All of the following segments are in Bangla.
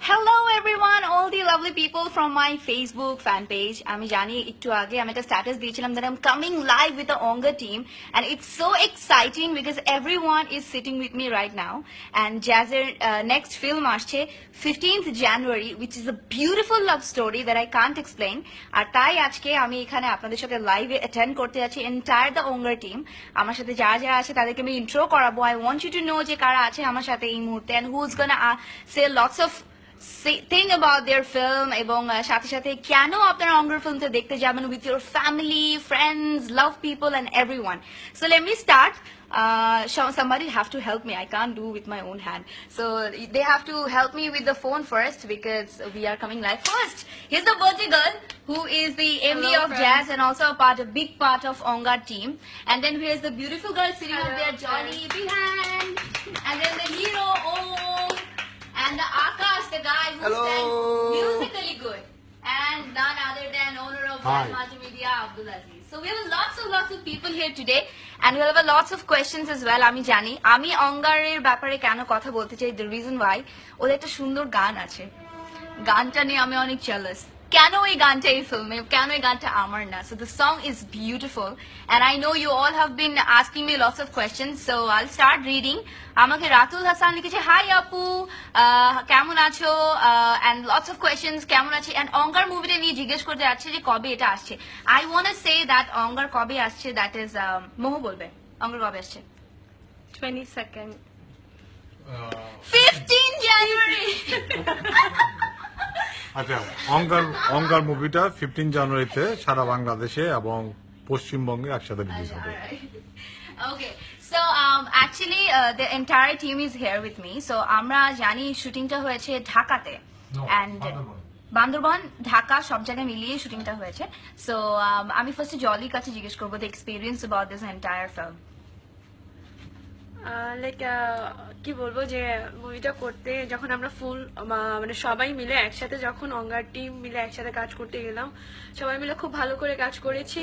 Hello everyone, all the lovely people from my Facebook fan page. আমি জানি একটু আগে আমি একটা স্ট্যাটাস দিয়েছিলাম that I'm coming live with the Onga team and it's so exciting because everyone is sitting with me right now and Jazz's next film আসছে 15th January which is a beautiful love story that I can't explain আর তাই আজকে আমি এখানে আপনাদের সাথে লাইভে অ্যাটেন্ড করতে যাচ্ছি এন্টায়ার দ্য Onga team আমার সাথে যারা যারা আছে তাদেরকে আমি ইন্ট্রো করাবো I want you to know যে কারা আছে আমার সাথে এই মুহূর্তে and who's gonna say lots of think about their film এবং সাথে সাথে কেন আপনারা অঙ্গর ফিল্মটা দেখতে যাবেন with your family, friends, love people and everyone. So let me start. Somebody have to help me. I can't do with my own hand. So they have to help me with the phone first because we are coming live first. Here's the birthday girl who is the MD of Jazz and also a big part of Onga team. And then here's the beautiful girl sitting over there, Johnny, big hand. And then the hero, and the Akash, the guy who stands musically good, and none other than owner of Jazz Multimedia, Abdul Aziz. So we have lots of people here today, and we have lots of questions as well. আমি জানি আমি অঙ্গারের ব্যাপারে কেন কথা বলতে চাই the reason why ওদের একটা সুন্দর গান আছে গানটা নিয়ে আমি অনেক jealous কেন এই গানটা এই ফিল্মে কেন এই গানটা আমার না so the song is beautiful and I know you all have been asking me lots of questions so I'll start reading আমাকে রাতুল হাসান লিখেছে হাই আপু কেমন আছো and lots of questions কেমন আছে and অঙ্গার মুভিটা নিয়ে জিজ্ঞেস করতে যাচ্ছে যে কবে এটা আসছে I want to say that অঙ্গার কবে আসছে that is মোহ বলবে অঙ্গার কবে আসছে 22nd 15 January আচ্ছা অঙ্গার মুভিটা 15 জানুয়ারিতে সারা বাংলাদেশে এবং পশ্চিমবঙ্গে একসাথে রিলিজ হবে Okay, so actually the entire team is here with me. So আমরা জানি শুটিংটা হয়েছে ঢাকাতে and বান্দরবান ঢাকা সব জায়গায় মিলিয়ে শুটিংটা হয়েছে সো আমি ফার্স্টে জলির কাছে জিজ্ঞেস করবো the experience about this entire film. Like কি বলবো যে মুভিটা করতে যখন আমরা ফুল মানে সবাই মিলে একসাথে যখন অঙ্গার টিম মিলে একসাথে কাজ করতে গেলাম সবাই মিলে খুব ভালো করে কাজ করেছি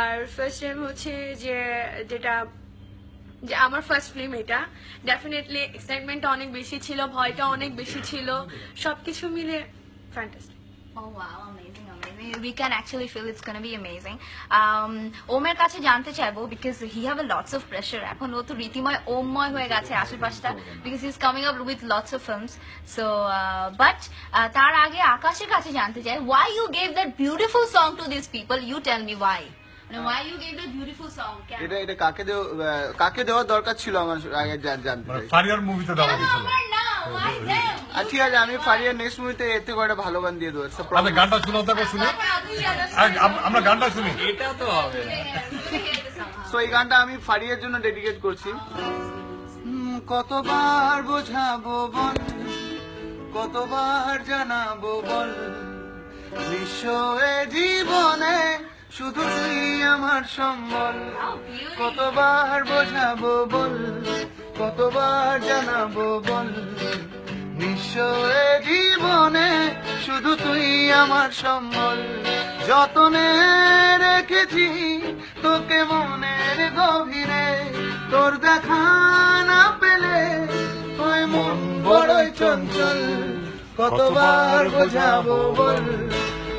আর ফার্স্ট টাইম হচ্ছে যেটা যে আমার ফার্স্ট ফিল্ম এটা ডেফিনেটলি এক্সাইটমেন্টটা অনেক বেশি ছিল ভয়টা অনেক বেশি ছিল সবকিছু মিলে fantastic Oh wow, amazing. We can actually feel it's going to be amazing. ওমের কাছে জানতে চাইবো because he have a lots of pressure. এখন ও তো রীতিময় ওমময় হয়ে গেছে আশেপাশটা because he's coming up with lots of films. So but তার আগে আকাশের কাছে জানতে চাই why you gave that beautiful song to these people? You tell me why. Why you gave that beautiful song? এটা কাকে দেওয়ার দরকার ছিল আমার আগে জানতে চাই ফারিয়ার মুভিতে দেওয়া হয়েছিল ঠিক আছে আমি ফারিয়ার নেক্সট মুভিতে এতে করে ভালো গান দিয়ে দেবো আচ্ছা গানটা শোনাও তারপর শুনি আমরা গানটা শুনি এটা তো হবে সো এই গানটা আমি ফারিয়ার জন্য ডেডিকেট করছি কতবার বোঝাবো বল কতবার জানাবো বল বিশ্ব এ জীবনে শুধু তুই আমার সম্বল কতবার বোঝাবো বল কতবার জানাবো বল বিশ্ব এ জীবনে শুধু তুই আমার সম্বল যতনে রেখেছি তোকে মনের গভীরে তোর দেখা না পেলে তুই মন বড়ই চঞ্চল কতবার বোঝাবো বল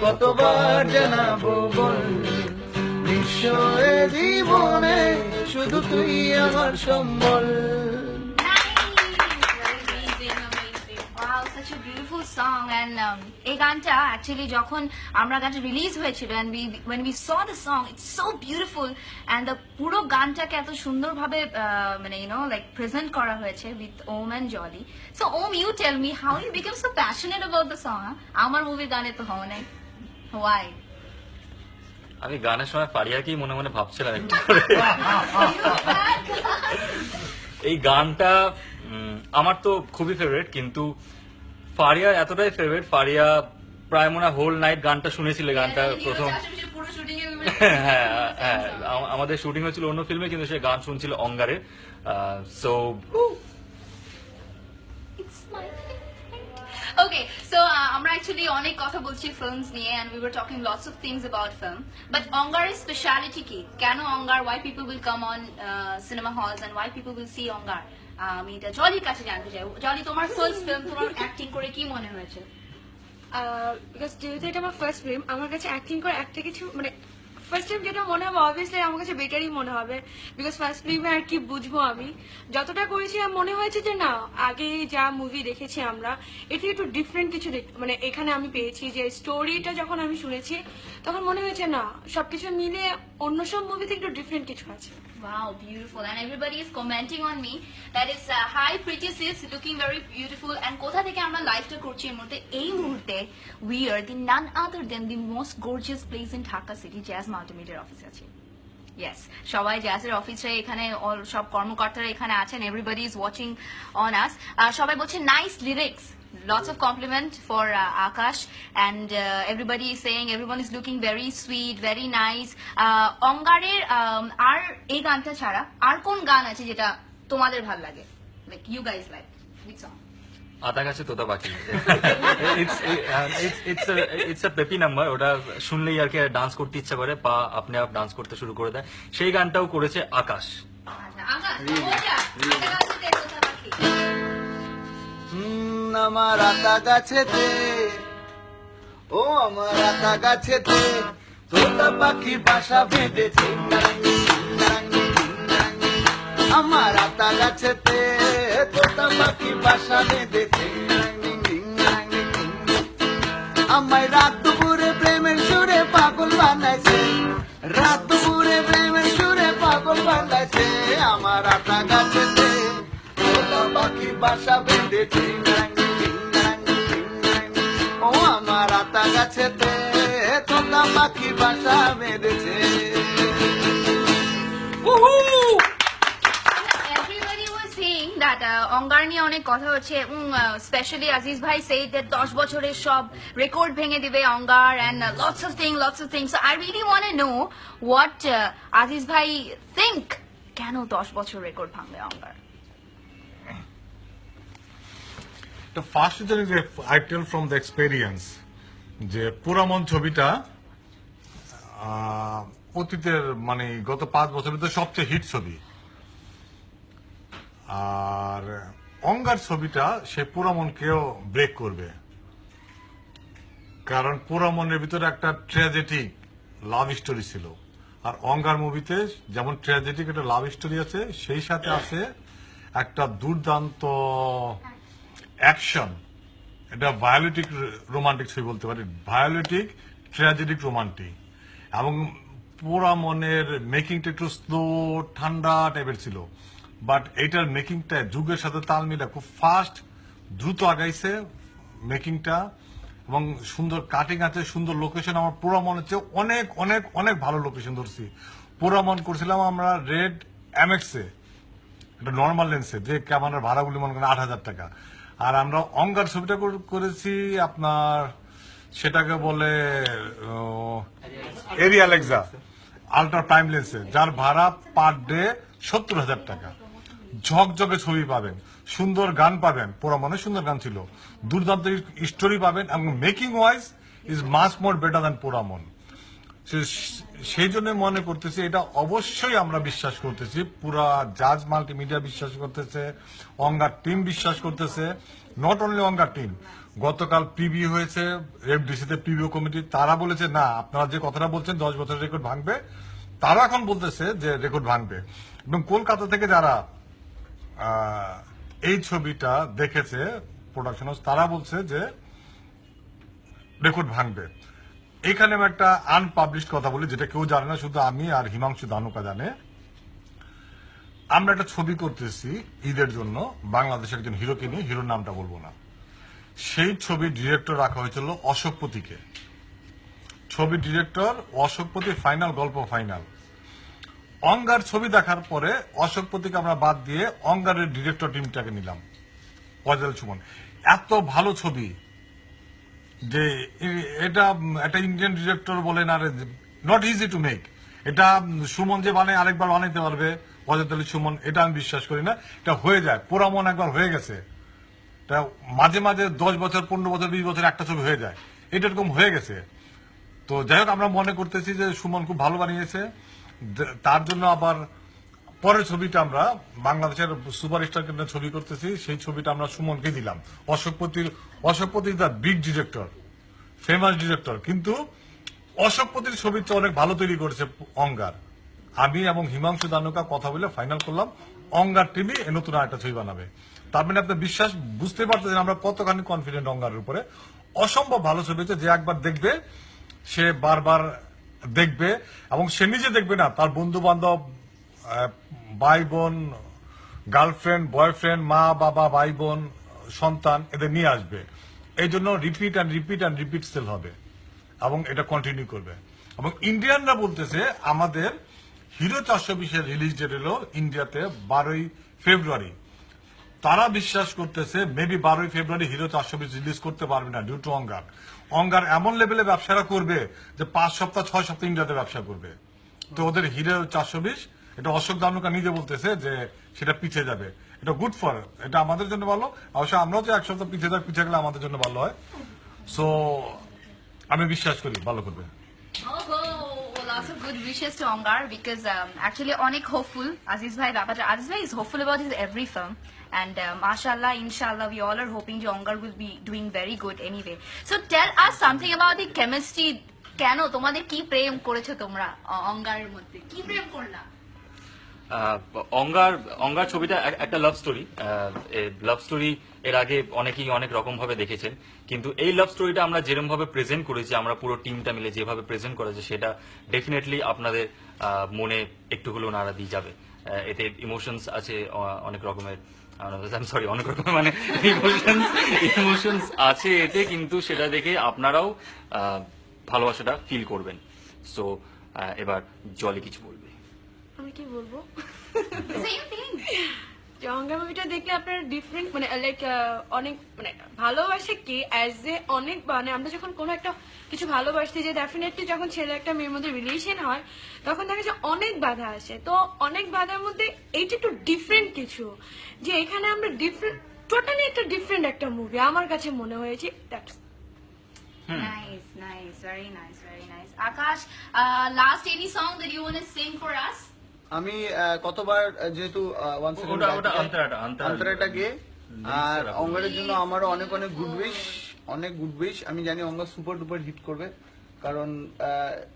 কতবার জানাবো বল বিশ্ব এ জীবনে শুধু তুই আমার সম্বল Wow, such a beautiful song and এই গানটা actually যখন আমরা গানটা রিলিজ হয়েছিল and when we saw the song it's so beautiful and the পুরো গানটাকে এত সুন্দরভাবে মানে you know like present করা হয়েছে with Om and Jolly. So Om, you tell me how you became so passionate about the song? আমার মুভির গানে তো হও নাই. Why? আমি গানের সময় ফারিয়াকেই মনে মনে ভাবছিলাম একটু করে এই গানটা আমার তো খুবই ফেভারিট কিন্তু ফারিয়া এতটাই ফেভারিট ফারিয়া প্রায় মনে হোল নাইট গানটা শুনেছিল গানটা প্রথম হ্যাঁ হ্যাঁ আমাদের শুটিং হয়েছিল অন্য ফিল্মে কিন্তু সে গান শুনছিল অঙ্গারে সো Okay, so আমরা actually অনেক কথা বলছি films নিয়ে and we were talking lots of things about film. But Ongar's speciality কি? কেন Ongar? Why people will come on cinema halls and why people will see Ongar? আমি এটা জলির কাছে জানতে চাই। জলি, তোমার ফার্স্ট ফিল্ম, তোমার অ্যাক্টিং করে কি মনে হয়েছে? বিকজ যেহেতু এটা আমার ফার্স্ট ফিল্ম, আমার কাছে অ্যাক্টিং করে একটা কিছু মানে ফার্স্ট টাইম যেটা মনে হবে অবভিয়াসলি আমার কাছে বেটারই মনে হবে, বিকজ ফার্স্ট ফিল্মে আর কি বুঝবো আমি যতটা করেছি আমার মনে হয়েছে যে না আগে যা মুভি দেখেছি আমরা এর থেকে একটু ডিফারেন্ট কিছু মানে এখানে আমি পেয়েছি যে স্টোরিটা যখন আমি শুনেছি তখন মনে হয়েছে না সবকিছু মিলে অন্য সব মুভি থেকে একটু ডিফারেন্ট কিছু আছে। Wow, beautiful. And everybody is commenting on me that is hi pretty sis, looking very beautiful. And কোথা থেকে আমরা লাইভটা করছি এই মুহূর্তে we are the none other than the most gorgeous place in Dhaka city, Jazz Multimedia office আছে। Yes, সবাই জ্যাজের অফিসে এখানে সব কর্মকর্তারা এখানে আছেন, everybody is watching on us. সবাই বলছে nice lyrics, lots of compliment for Akash, and everybody is saying everyone is looking very sweet, very nice. অঙ্গারের আর এই গানটা ছাড়া আর কোন গান আছে যেটা তোমাদের ভালো লাগে, like you guys like which song? আতা গাছে তোতা পাখি, ইটস আ পেপি নাম্বার। ওটা শুনলেই আর কি ডান্স করতে ইচ্ছা করে, পা আপনি আপ ডান্স করতে শুরু করে দেয়। সেই গানটাও করেছে আকাশ। আচ্ছা, আকাশ কোনটা? আতা গাছেতে তোতা পাখি। আমার আতা গাছেতে, ও আমার আতা গাছেতে তোতা পাখি বাসা বেঁধেছে, আমার আতা গাছেতে তোতা পাখি বাসা বেঁধেছে, আমায় রাত দুপুরে প্রেমের সুরে পাগল বানাইছে, রাত দুপুরে প্রেমের সুরে পাগল বানাইছে, আমার আতা গাছেতে তোতা পাখি বাসা বেঁধেছে, ও আমার আতা গাছেতে তোতা পাখি বাসা বেঁধেছে। Everybody was saying that অঙ্গার নিয়ে অনেক কথা হচ্ছে, স্পেশালি আজিজ ভাই said that 10 বছরের সব রেকর্ড ভেঙে দিবে অঙ্গার, and lots of things. So I really want to know what Aziz ভাই think, কেন 10 বছর রেকর্ড ভাঙবে অঙ্গার? The first reason is I tell from the experience যে পুরামন ছবিটা অতীতের মানে গত 5 বছরের ভিতরে সবচেয়ে হিট ছবি, আর অঙ্গার ছবিটা সে পুরামনকেও ব্রেক করবে, কারণ পুরামনের ভিতরে একটা ট্র্যাজেডিক লাভ স্টোরি ছিল, আর অঙ্গার মুভিতে যেমন ট্র্যাজেডিক একটা লাভ স্টোরি আছে, সেই সাথে আছে একটা দুর্দান্ত অ্যাকশন, এটা ভায়োলেটিক রোমান্টিক ছবি বলতে পারি, ভায়োলেটিক ট্র্যাজেডিক রোমান্টিক, এবং পুরা মনের মেকিংটা একটু স্লো ঠান্ডা টাইপের ছিল, বাট এইটার মেকিংটা যুগের সাথে তাল মিলে খুব ফাস্ট দ্রুত আগাইছে মেকিংটা, এবং সুন্দর কাটিং আছে, সুন্দর লোকেশন। আমার পুরা মনে হচ্ছে অনেক অনেক অনেক ভালো লোকেশন ধরছি। পুরা মন করছিলাম আমরা রেড এমএক্সে, এটা নর্মাল লেন্সে, যে ক্যামেরার ভাড়াগুলি মনে করেন 8,000 টাকা, আর আমরা অঙ্গার ছবিটা করেছি আপনার সেটাকে বলে এরিয়া লেক্সা আল্ট্রা প্রাইম লেন্সে, যার ভাড়া পার ডে 70,000 টাকা। ঝকঝকে ছবি পাবেন, সুন্দর গান পাবেন, পুরা মনে সুন্দর গান ছিল, দুর্দান্ত স্টোরি পাবেন, এবং making wise is much more better than পুরা মন। সেই জন্য মনে করতেছি এটা অবশ্যই আমরা বিশ্বাস করতেছি, পুরা জাজ মাল্টিমিডিয়া বিশ্বাস করতেছে, অঙ্গার টিম বিশ্বাস করতেছে, নট অনলি অঙ্গার টিম। গতকাল পিবি হয়েছে এফডিসিতে, পিবিও কমিটি, তারা বলেছে না আপনারা যে কথাটা বলছেন 10 বছরের রেকর্ড ভাঙবে, তারা এখন বলতেছে যে রেকর্ড ভাঙবে। এবং কলকাতা থেকে যারা এই ছবিটা দেখেছে প্রোডাকশন হাউস, তারা বলছে যে রেকর্ড ভাঙবে। এখানে আমি একটা আনপাবলিশ কথা বলি, যেটা কেউ জানে না, শুধু আমি আর হিমাংশু দানুকা জানে। আমরা একটা ছবি করতেছি ঈদের জন্য, বাংলাদেশের একজন হিরোকে নিয়ে, হিরোর নামটা বলবো না। সেই ছবির ডিরেক্টর রাখা হয়েছিল অশোকপতিকে। ছবির ডিরেক্টর অশোকপতি, ফাইনাল গল্প ফাইনাল। অঙ্গার ছবি দেখার পরে অশোকপতিকে আমরা বাদ দিয়ে অঙ্গারের ডিরেক্টর টিমটাকে নিলাম, ফয়সাল সুমন। এত ভালো ছবি যে এটা একটা ইন্ডিয়ান ডিরেক্টর বলেন, are not easy to make. এটা সুমন যে বানায় আরেকবার বানাইতে পারবে, ওয়াজেদ আলী সুমন, এটা আমি বিশ্বাস করি না। এটা হয়ে যায়, পুরা মন একবার হয়ে গেছে, এটা মাঝে মাঝে 10 বছর 15 বছর 20 বছর একটা ছবি হয়ে যায়, এটা এরকম হয়ে গেছে। তো যাই হোক, আমরা মনে করতেছি যে সুমন খুব ভালো বানিয়েছে, তার জন্য আবার পরের ছবিটা আমরা বাংলাদেশের সুপারস্টারকে নিয়ে ছবি করতেছি, সেই ছবিটা আমরা সুমনকে দিলাম। Ashokpati the big director, famous director, কিন্তু অশোকপতির ছবিটা অনেক ভালো তৈরি করেছে অঙ্গার। আমি এবং হিমাংশু দানুকা কথা বলে ফাইনাল করলাম অঙ্গার টিমই নতুন আরেকটা ছবি বানাবে। তার মানে আপনার বিশ্বাস বুঝতে পারতেছেন আমরা কতখানি কনফিডেন্ট অঙ্গারের উপরে। অসম্ভব ভালো ছবি হচ্ছে, যে একবার দেখবে সে বারবার দেখবে, এবং সে নিজে দেখবে না, তার বন্ধু বান্ধব, ভাই বোন, গার্লফ্রেন্ড, বয়ফ্রেন্ড, মা বাবা, ভাই বোন, সন্তান, এদের নিয়ে আসবে। এই জন্য repeat and repeat and repeat sale হবে এবং এটা কন্টিনিউ করবে। এবং ইন্ডিয়ানরা বলতেছে আমাদের হিরো 420 রিলিজ ডেট হলো ইন্ডিয়াতে 12ই ফেব্রুয়ারি। তারা বিশ্বাস করতেছে মেবি 12ই ফেব্রুয়ারি হিরো 420 রিলিজ করতে পারবে না ডিউ টু অঙ্গার। অঙ্গার এমন লেভেলে ব্যবসাটা করবে যে 5 সপ্তাহ 6 সপ্তাহ ইন্ডিয়াতে ব্যবসা করবে। তো ওদের হিরো 420, এটা অশোক দানুকা নিজে বলতেছে যে সেটা পিছিয়ে যাবে। এটা গুড ফর, এটা আমাদের জন্য ভালো। অবশ্য আমরাও যে 1 সপ্তাহ পিছিয়ে গেলে আমাদের জন্য ভালো হয়। সো আমি বিশ্বাস করি ভালো করবে। Lots of good wishes to Ongar because actually onek hopeful. Aziz bhai is hopeful about his every film, and mashallah, inshallah, we all are hoping that Ongar will be doing very good anyway. So tell us something about the chemistry. কেন তোমাদের কি প্রেম করেছো তোমরা অঙ্গারের মধ্যে, কি প্রেম করলা? অঙ্গার ছবিটা একটা লাভ স্টোরি। লাভ স্টোরি এর আগে অনেকেই অনেক রকম ভাবে দেখেছেন, কিন্তু এই লাভ স্টোরিটা আমরা যেরকম ভাবে প্রেজেন্ট করেছি, আমরা পুরো টিমটা মিলে যেভাবে প্রেজেন্ট করেছি, সেটা ডেফিনেটলি আপনাদের মনে একটু হলেও নাড়া দিয়ে যাবে। এতে ইমোশনস আছে অনেক রকমের, অনেক রকমের মানে ইমোশনস আছে এতে, কিন্তু সেটা দেখে আপনারাও ভালোবাসাটা ফিল করবেন। সো এবার জলি কিছু বলবে। আমি কি বলবো, Same thing. অঙ্গার মুভিটা দেখলে আপনার ডিফারেন্ট মানে লাইক অনেক মানে ভালোবাসে কি অ্যাজ এ অনেক মানে আমরা যখন কোনো একটা কিছু ভালোবাসতে যে ডেফিনেটলি যখন ছেলে একটা মেয়ের মধ্যে রিলেশন হয় তখন দেখা যায় অনেক বাধা আসে। তো অনেক বাধার মধ্যে এইটা একটু ডিফারেন্ট কিছু, যে এখানে আমরা ডিফারেন্ট টোটালি একটা ডিফারেন্ট একটা মুভি আমার কাছে মনে হয়েছে। Nice, very nice. Akash, last any song that you want to sing for us? আমি কতবার যেহেতু অন্তরাটা গিয়ে, আর অঙ্গারের জন্য আমারও অনেক গুড উইশ। আমি জানি অঙ্গার সুপার ডুপার হিট করবে, কারণ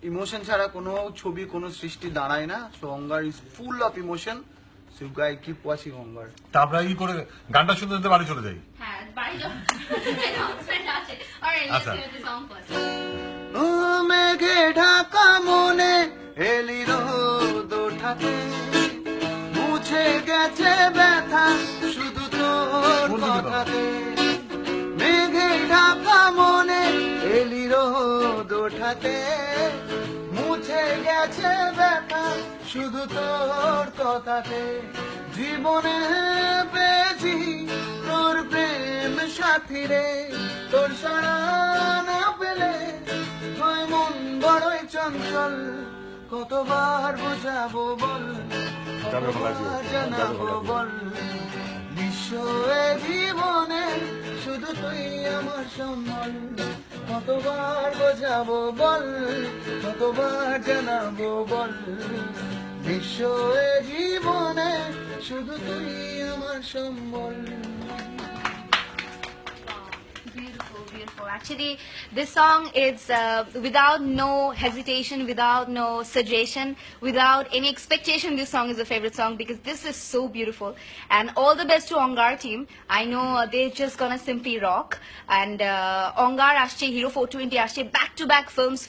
ইমোশন ছাড়া কোনো ছবি কোনো সৃষ্টি দাঁড়ায় না। So Angaar is full of emotion. So guy keep watching Angaar. তা আমরা ই করে গানটা শুনতে শুনতে বাড়ি চলে যাই। হ্যাঁ, বাড়ি যাও। Alright, let's hear the song first. ও মেঘে ঢাকা মনে এলি রোদ ওঠাতে, মুছে গেছে ব্যথা শুধু তোর কথাতে। মেঘে ঢাকা মনে এলি রোদ ওঠাতে, মুছে গেছে ব্যথা শুধু তোর কথাতে। জীবনে পেয়েছি তোর প্রেম সাথী রে, তোর সারা না পেলে হয় মন বড়ই চঞ্চল। কতবার বোঝাবো বল, কতবার জানাবো বল, বিশ্ব এ জীবনে শুধু তুই আমার সম্বল। কতবার বোঝাবো বল, কতবার জানাবো বল, বিশ্ব এ জীবনে শুধু তুই আমার সম্বল। Beautiful. Actually, this song is without no hesitation, without no suggestion, without any expectation. This song is a favorite song because this is so beautiful. And all the best to Ongar team. I know they're just gonna simply rock. And Ongar asche Hero 420 asche back-to-back films.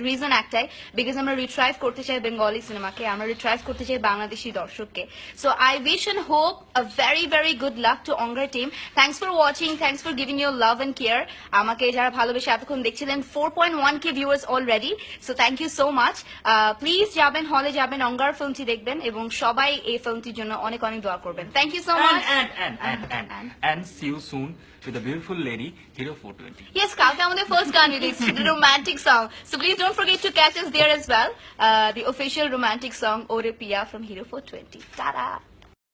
Reason একটাই because আমরা retrieve করতে চাই Bengali cinema কে, আমরা retrieve করতে চাই বাংলাদেশি দর্শককে. So I wish and hope a very good luck to Ongar team. Thanks for watching. Thanks for giving your love and care. আমাকে যারা ভালোবেসে এতক্ষণ দেখছিলেন, 4.1k viewers already. So thank you so much. Please যাবেন, হলে যাবেন, অঙ্গার ফিল্মটি দেখবেন এবং সবাই এই ফিল্মটির জন্য অনেক দোয়া করবেন. Thank you so much. And see you soon with a beautiful lady, Hero 420. Yes, কালকে আমাদের first গান release, the romantic song. So please don't forget to catch us there as well. The official romantic song Ore Piya from Hero 420. Ta-da!